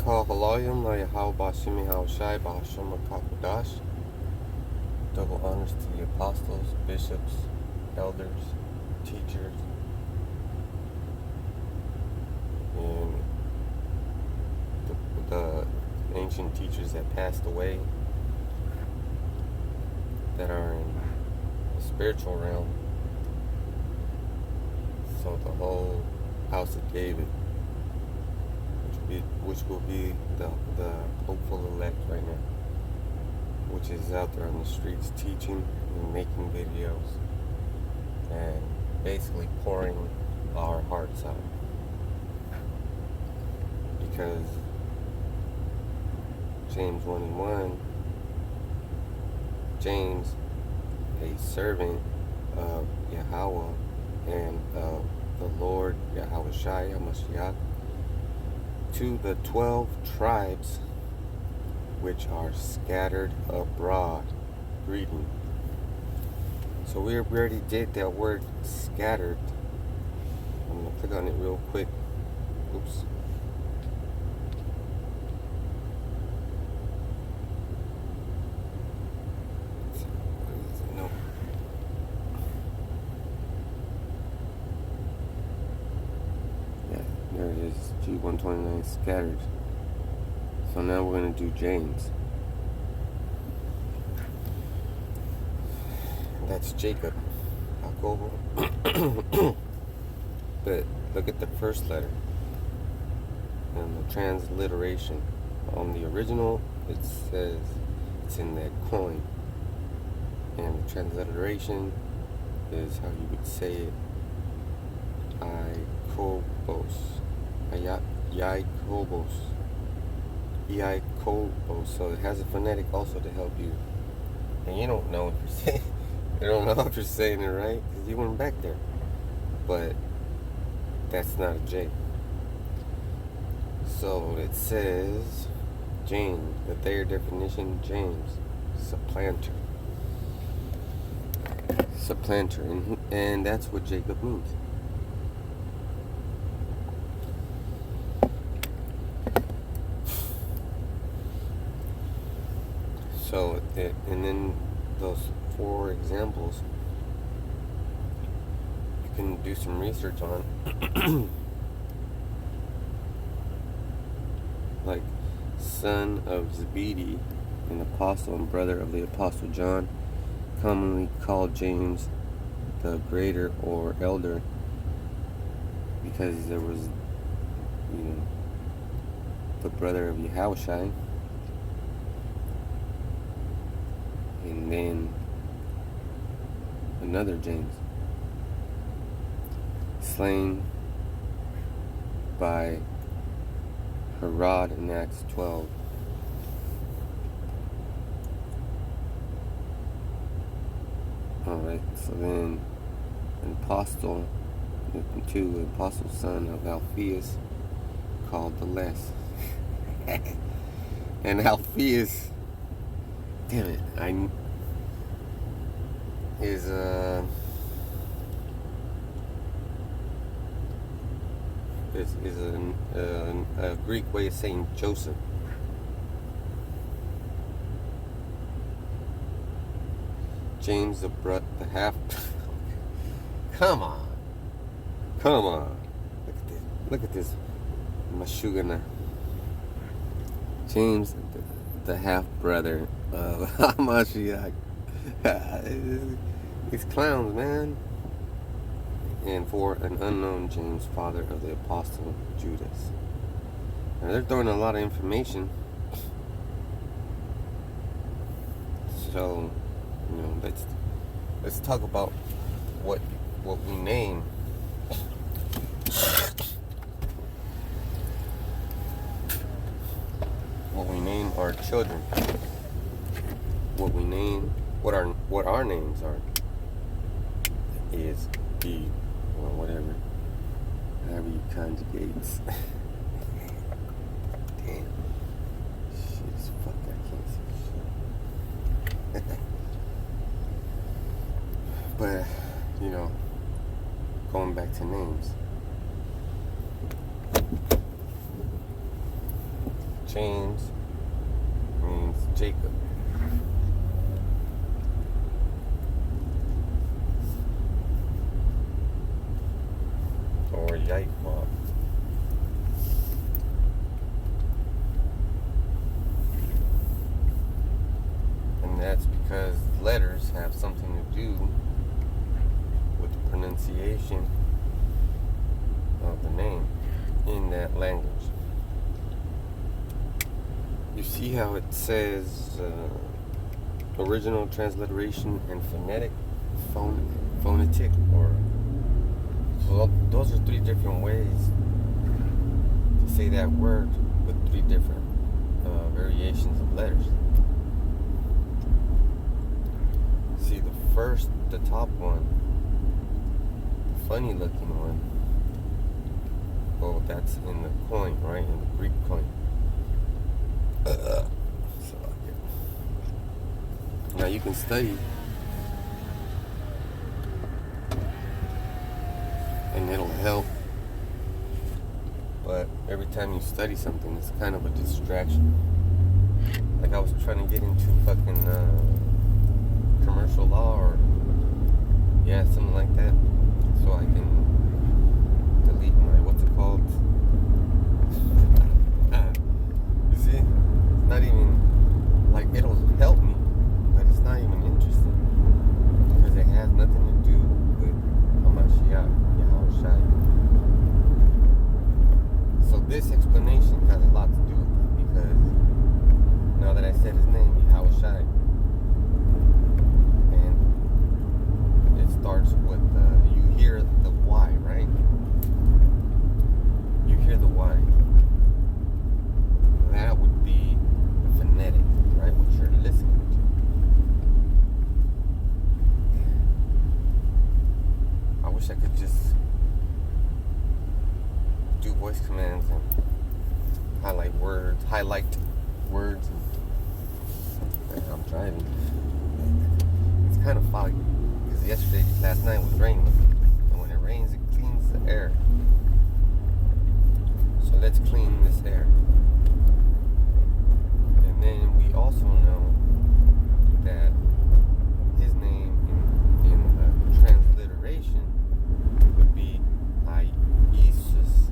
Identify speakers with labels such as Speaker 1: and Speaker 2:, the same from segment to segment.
Speaker 1: Call Halayim La Yahal Bashimi Hawashai Bahasham Kakudash. Double honors to the apostles, bishops, elders, teachers, and the ancient teachers that passed away that are in the spiritual realm. So the whole house of David, which will be the hopeful elect right now, which is out there on the streets teaching and making videos and basically pouring our hearts out. Because James 1:1, James, a servant of Yahweh and of the Lord Yahawashi HaMashiach, to the 12 tribes which are scattered abroad, greeting. So we already did that word scattered. I'm going to click on it real quick. Oops. No. Yeah, there it is. G129 scattered. So now we're going to do James. That's Jacob. Jacob. But look at the first letter and the transliteration. On the original, it says it's in that coin, and the transliteration is how you would say it. Iakobos. Iakobos. So it has a phonetic also to help you. And you don't know if you're saying, you don't know if you're saying it right because you weren't back there. But that's not a J. So it says James, the Thayer definition, James, supplanter. Supplanter, and that's what Jacob means. So, and then those 4 examples, you can do some research on. Like, son of Zebedee, an apostle and brother of the apostle John, commonly called James the greater or elder, because there was, the brother of Yahushai, and then another James, slain by Herod in Acts 12. Alright, so then an apostle, an apostle son of Alphaeus, called the less. And Alphaeus, damn it, is a Greek way of saying Joseph. James the half. Come on. Look at this. Mashugana. James the half brother of Hamashiach. These clowns, man. And for an unknown James, father of the apostle Judas. Now they're throwing a lot of information. So, let's talk about what we name. What we name our children. What our names are is B, or whatever. However you conjugates. Damn. Shit is fucked. I can't see shit. But, going back to names. chains means Jacob. Or Yaakov. And that's because letters have something to do with the pronunciation of the name in that language. You see how it says original transliteration and phonetic, or so those are three different ways to say that word with three different variations of letters. See, the top one, the funny looking one, oh, that's in the coin, right? In the Greek coin. Now you can study and it'll help, but every time you study something, it's kind of a distraction. Like I was trying to get into fucking commercial law, or something like that, so I can delete my, what's it called? You see, it's not even like it'll help me, but it's not even interesting because it has nothing to do with Hamashiach, Yahushua. So this explanation has a lot to do with it, because now that I said his name, Yahushua, and it starts with you hear the Y, right? You hear the Y. That would be phonetic, right? What you're listening to. I wish I could just do voice commands and highlight words. And I'm driving. It's kind of foggy because last night was raining, and when it rains, it cleans the air. So let's clean this air. And then we also know that his name in transliteration would be Iesus,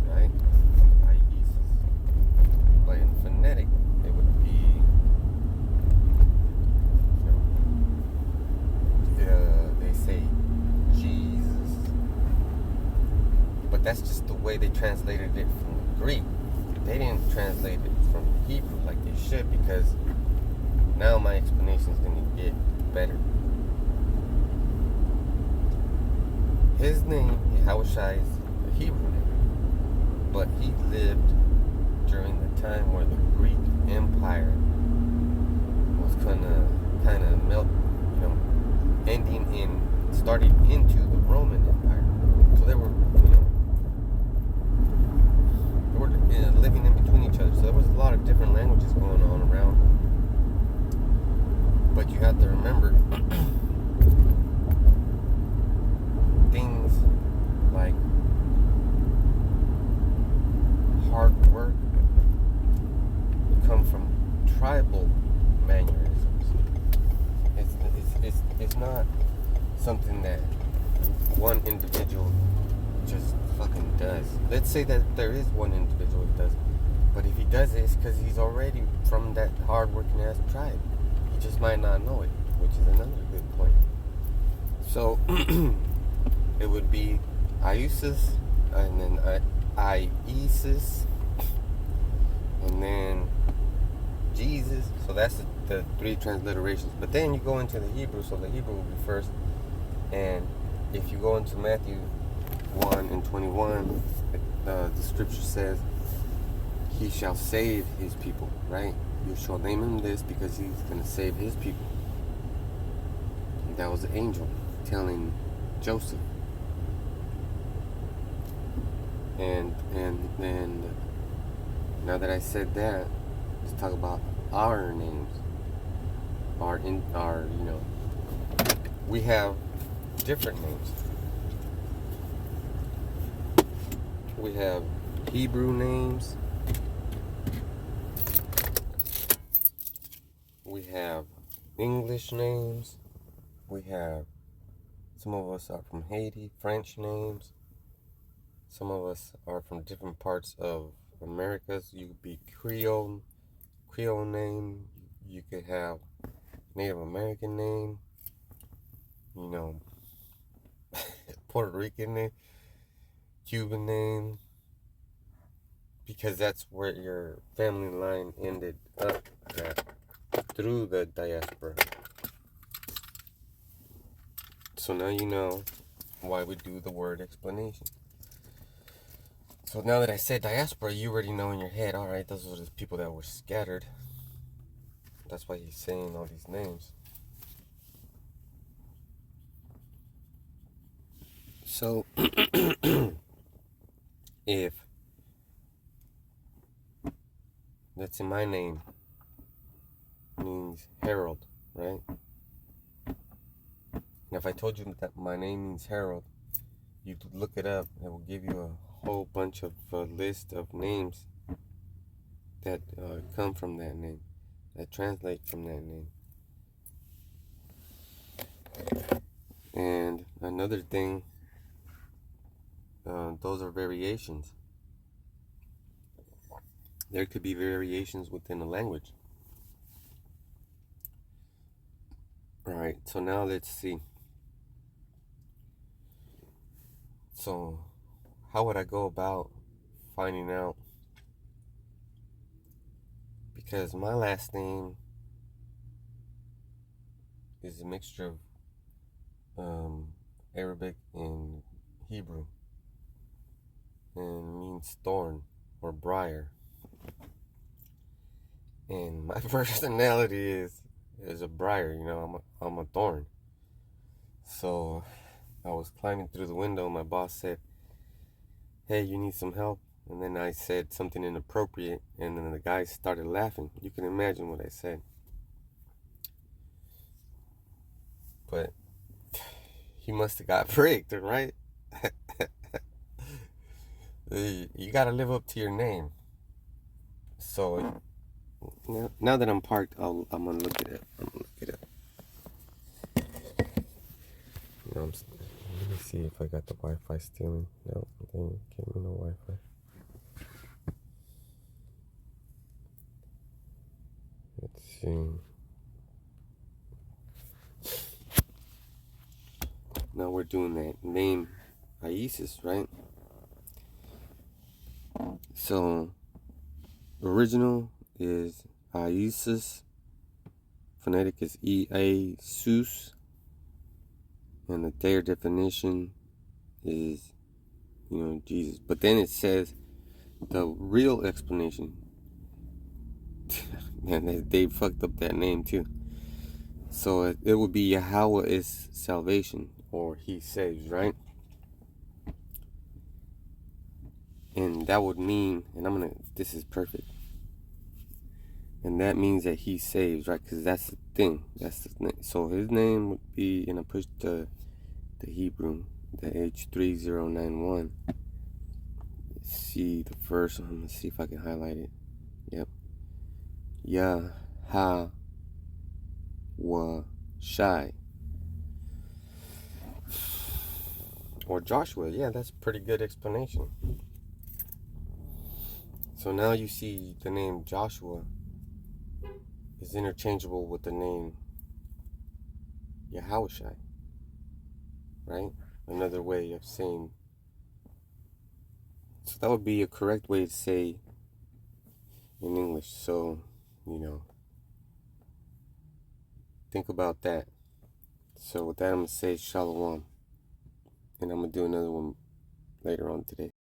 Speaker 1: right? Iesus. But in phonetic, it would be, they say Jesus. But that's just the way they translated it from the Greek. They didn't translate it from Hebrew like they should, because now my explanation is going to get better. His name, Yahushua, is a Hebrew name, but he lived during the time where the Greek Empire was kind of melt, starting into the Roman Empire. So they were, living in between each other. So there was a lot of different languages going on around. But you have to remember things like hard work come from tribal mannerisms. It's not something that one individual just fucking does. Let's say that there is one individual who does, but if he does it, it's because he's already from that hard-working ass tribe. He just might not know it, which is another good point. So it would be Iusis, and then Iesus, and then Jesus. So that's the three transliterations. But then you go into the Hebrew, so the Hebrew will be first. And if you go into Matthew 1:21, the scripture says, he shall save his people, right? You shall name him this because he's going to save his people. And that was the angel telling Joseph. And now that I said that, let's talk about our names. We have different names. We have Hebrew names, have English names. We have, some of us are from Haiti, French names. Some of us are from different parts of Americas. You could be Creole name. You could have Native American name. You know, Puerto Rican name, Cuban name, because that's where your family line ended up at through the diaspora. So now you know why we do the word explanation. So now that I said diaspora, you already know in your head, alright, those are the people that were scattered. That's why he's saying all these names. So, if that's in my name means Harold, right? And if I told you that my name means Harold, you'd look it up. It will give you a whole bunch of list of names that come from that name, that translate from that name. And another thing, those are variations. There could be variations within a language. Alright, so now let's see. So, how would I go about finding out? Because my last name is a mixture of Arabic and Hebrew, and means thorn or briar. And my personality is a briar, you know, I'm a thorn. So I was climbing through the window, and my boss said, "Hey, you need some help?" And then I said something inappropriate, and then the guy started laughing. You can imagine what I said. But he must have got pricked, right? You gotta live up to your name. So now that I'm parked, I'm gonna look it up. You know, let me see if I got the Wi-Fi stealing. No, they didn't give me no Wi-Fi. Let's see. Now we're doing that name Isis, right? So original is Isis. Phonetic is E-A-Sus. And the their definition is, you know, Jesus. But then it says the real explanation. Man, they fucked up that name too. So it would be Yahweh is salvation, or He saves, right? And that would mean, and this is perfect. And that means that He saves, right? Because that's the thing. That's the thing. So His name would be, and I pushed the Hebrew, the H3091. See the first one. Let's see if I can highlight it. Yep. Yah-ha-wa-shai. Or Joshua. Yeah, that's a pretty good explanation. So now you see the name Joshua is interchangeable with the name Yahushai, right? Another way of saying. So that would be a correct way to say in English. So, you know, think about that. So with that, I'm going to say Shalom. And I'm going to do another one later on today.